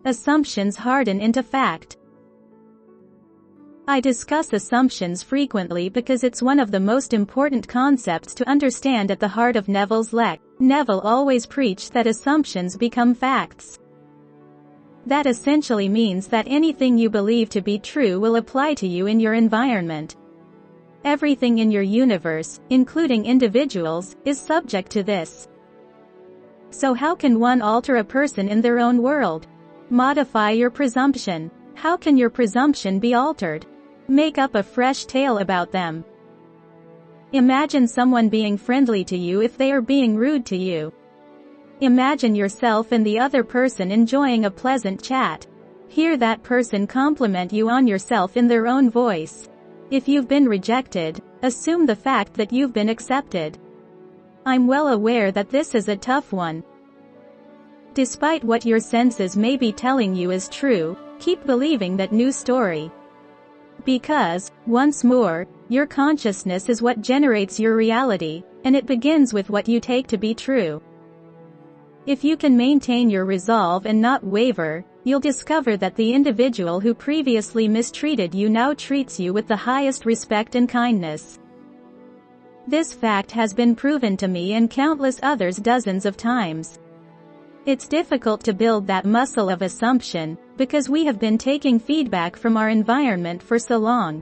Assumptions harden into fact. I discuss assumptions frequently because it's one of the most important concepts to understand at the heart of Neville's lecture. Neville always preached that assumptions become facts. That essentially means that anything you believe to be true will apply to you in your environment. Everything in your universe, including individuals, is subject to this. So how can one alter a person in their own world? Modify your presumption. How can your presumption be altered? Make up a fresh tale about them. Imagine someone being friendly to you if they are being rude to you. Imagine yourself and the other person enjoying a pleasant chat. Hear that person compliment you on yourself in their own voice. If you've been rejected, assume the fact that you've been accepted. I'm well aware that this is a tough one. Despite what your senses may be telling you is true, keep believing that new story. Because, once more, your consciousness is what generates your reality, and it begins with what you take to be true. If you can maintain your resolve and not waver, you'll discover that the individual who previously mistreated you now treats you with the highest respect and kindness. This fact has been proven to me and countless others dozens of times. It's difficult to build that muscle of assumption, because we have been taking feedback from our environment for so long.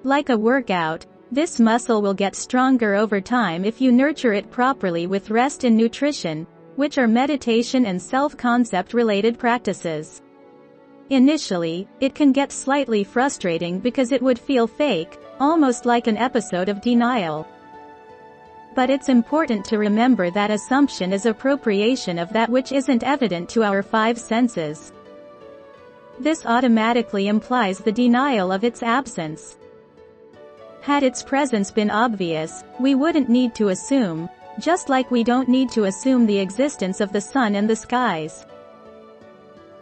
Like a workout, this muscle will get stronger over time if you nurture it properly with rest and nutrition, which are meditation and self-concept related practices. Initially, it can get slightly frustrating because it would feel fake, almost like an episode of denial. But it's important to remember that assumption is appropriation of that which isn't evident to our five senses. This automatically implies the denial of its absence. Had its presence been obvious, we wouldn't need to assume, just like we don't need to assume the existence of the sun and the skies.